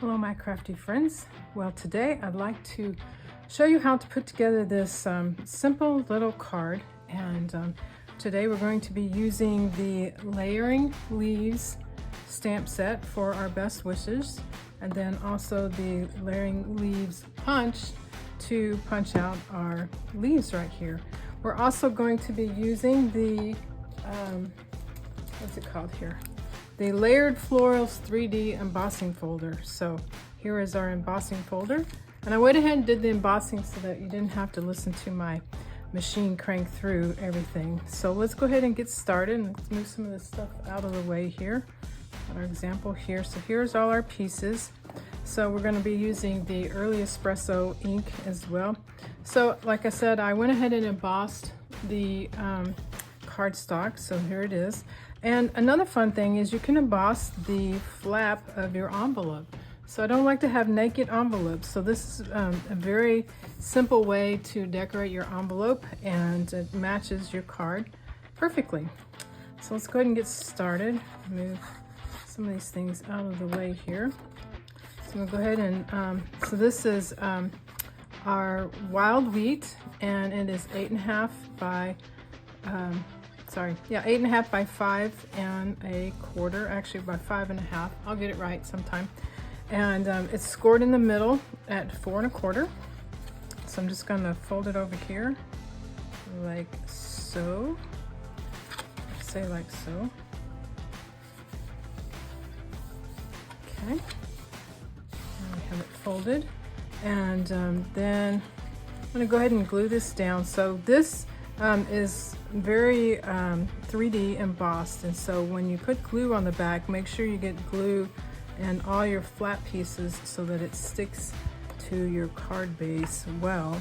Hello my crafty friends. Well, today I'd like to show you how to put together this simple little card, and today we're going to be using the Layering Leaves stamp set for our best wishes, and then also the Layering Leaves punch to punch out our leaves right here. We're also going to be using the what's it called here? The Layered Florals 3D embossing folder. So here is our embossing folder. And I went ahead and did the embossing so that you didn't have to listen to my machine crank through everything. So let's go ahead and get started, and let's move some of this stuff out of the way here. Got our example here. So here's all our pieces. So we're going to be using the early Espresso ink as well. So like I said, I went ahead and embossed the cardstock. So here it is. And another fun thing is you can emboss the flap of your envelope. So I don't like to have naked envelopes. So this is a very simple way to decorate your envelope, and it matches your card perfectly. So let's go ahead and get started. Move some of these things out of the way here. So we'll go ahead and, so this is our wild wheat, and it is 8.5 by 8.5 by 5 1/4, actually by 5.5. I'll get it right sometime. And it's scored in the middle at 4 1/4. So I'm just gonna fold it over here like so. Say like so. Okay. And I have it folded, and then I'm gonna go ahead and glue this down. So this is very 3D embossed, and so when you put glue on the back, make sure you get glue in all your flat pieces so that it sticks to your card base well.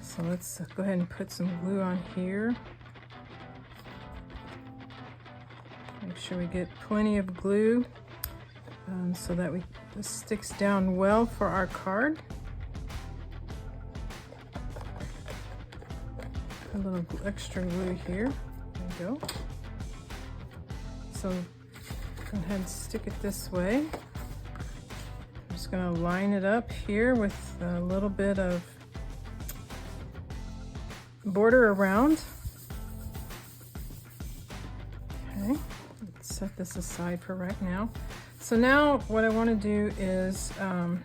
So let's go ahead and put some glue on here. Make sure we get plenty of glue so that this sticks down well for our card. A little extra glue here. There we go. So go ahead and stick it this way. I'm just going to line it up here with a little bit of border around. Okay, let's set this aside for right now. So now what I want to do is I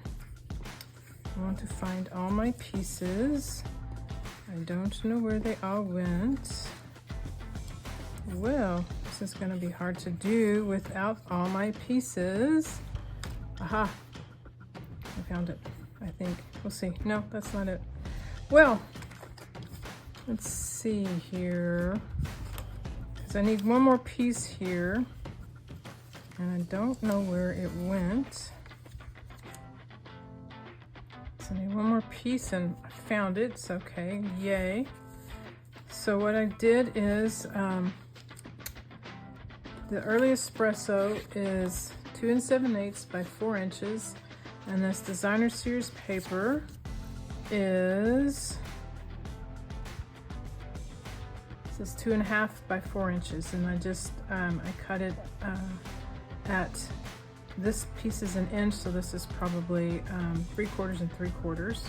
want to find all my pieces. I don't know where they all went. Well, this is going to be hard to do without all my pieces. Aha! I found it, I think. We'll see. No, that's not it. Well, let's see here. Because I need one more piece here, and I don't know where it went. So I need one more piece, and I found it. It's okay. Yay. So what I did is the early Espresso is 2 7/8 by 4 inches, and this designer series paper is, this is 2.5 by 4 inches, and I just I cut it at, this piece is 1 inch, so this is probably 3/4 and 3/4.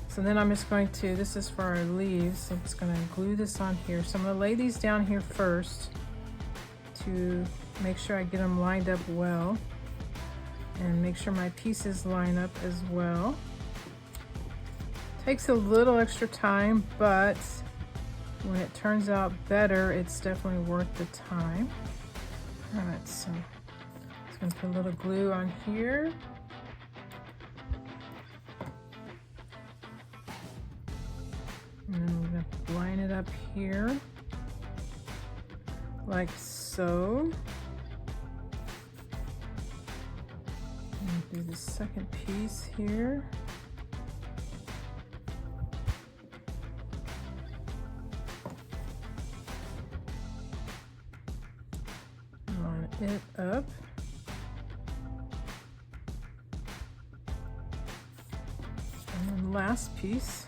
So then I'm just going to, this is for our leaves, so I'm just going to glue this on here. So I'm going to lay these down here first to make sure I get them lined up well, and make sure my pieces line up as well. Takes a little extra time, but when it turns out better, it's definitely worth the time. All right, so I'm going to put a little glue on here. And then we're going to line it up here like so. And do the second piece here. Line it up. And then last piece.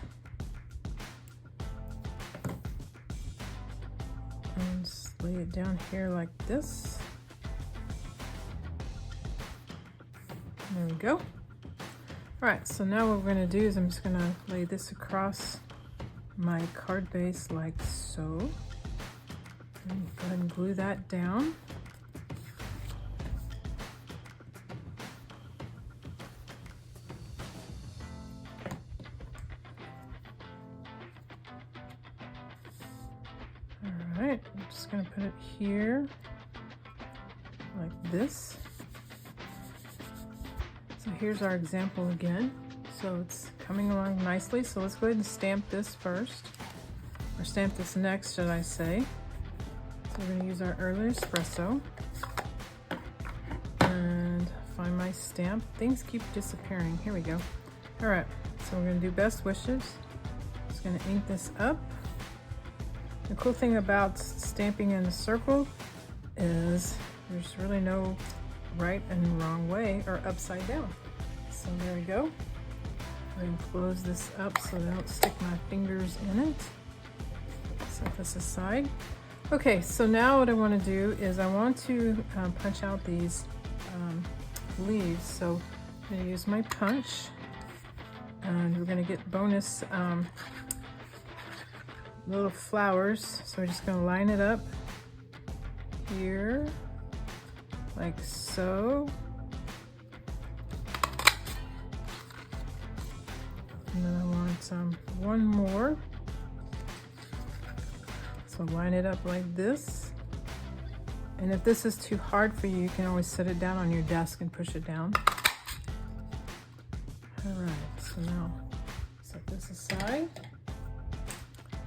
And just lay it down here like this. There we go. All right, so now what we're gonna do is I'm just gonna lay this across my card base like so. And go ahead and glue that down. All right, I'm just gonna put it here like this. So here's our example again. So it's coming along nicely. So let's go ahead and stamp this first, or stamp this next, should I say. So we're gonna use our early espresso and find my stamp. Things keep disappearing. Here we go. All right, so we're gonna do best wishes. Just gonna ink this up. The cool thing about stamping in a circle is there's really no right and wrong way or upside down. So there we go. I'm going to close this up so that I don't stick my fingers in it. Set this aside. Okay, so now what I want to do is I want to punch out these leaves. So I'm going to use my punch, and we're going to get bonus little flowers. So we're just going to line it up here like so. And then I want one more. So line it up like this. And if this is too hard for you, you can always set it down on your desk and push it down. All right, so now set this aside.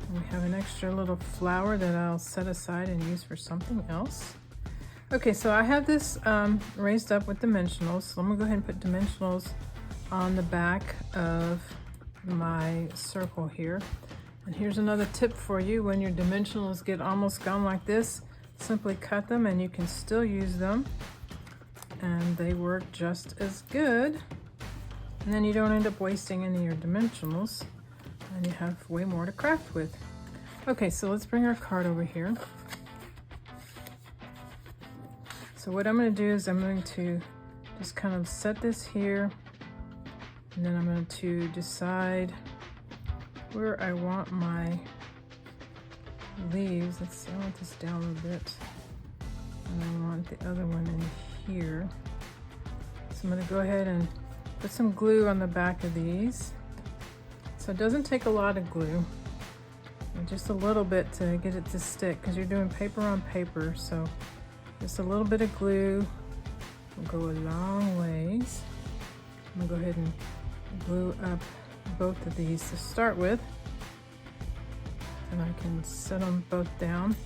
And we have an extra little flower that I'll set aside and use for something else. Okay, so I have this raised up with dimensionals. So I'm gonna go ahead and put dimensionals on the back of my circle here. And here's another tip for you: when your dimensionals get almost gone like this, simply cut them and you can still use them, and they work just as good. And then you don't end up wasting any of your dimensionals, and you have way more to craft with. Okay, so let's bring our card over here. So what I'm going to do is I'm going to just kind of set this here, and then I'm going to decide where I want my leaves. Let's see, I want this down a bit, and I want the other one in here. So I'm going to go ahead and put some glue on the back of these. So it doesn't take a lot of glue, just a little bit to get it to stick, because you're doing paper on paper. So just a little bit of glue will go a long ways. I'm gonna go ahead and glue up both of these to start with, and I can set them both down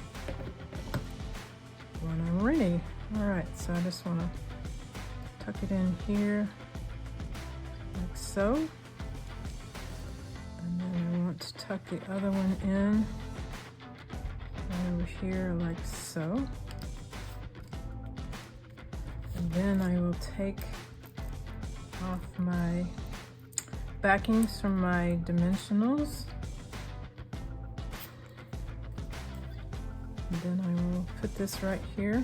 when I'm ready. All right, so I just want to tuck it in here like so, and then I want to tuck the other one in over here like so. And then I will take off my backings from my dimensionals. And then I will put this right here.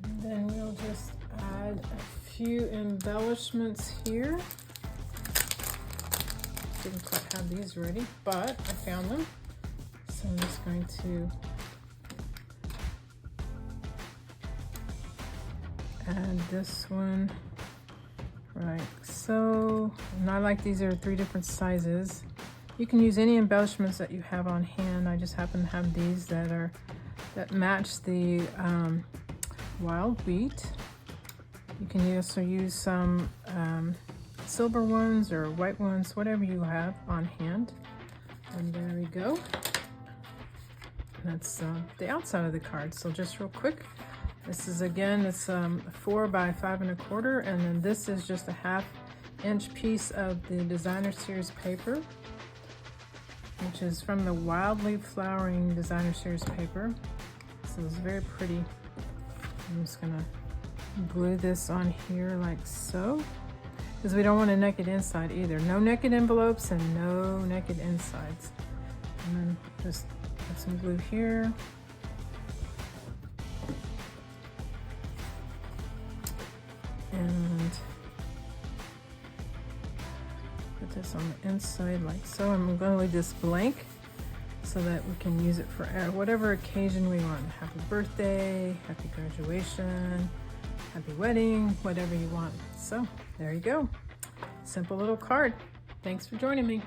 And then we'll just add a few embellishments here. Didn't quite have these ready, but I found them. So I'm just going to add this one right so. And I like these are 3 different sizes. You can use any embellishments that you have on hand. I just happen to have these that match the wild wheat. You can also use some silver ones or white ones, whatever you have on hand. And there we go. That's the outside of the card. So just real quick, this is, again, it's 4 by 5 1/4, and then this is just a 1/2 inch piece of the Designer Series paper, which is from the Wild Leaf Flowering Designer Series paper. So it's very pretty. I'm just gonna glue this on here like so, because we don't want to neck it inside either. No naked envelopes and no naked insides. And then just put some glue here. and put this on the inside like so. I'm going to leave this blank so that we can use it for whatever occasion we want. Happy birthday, happy graduation, happy wedding, whatever you want. So there you go. Simple little card. Thanks for joining me.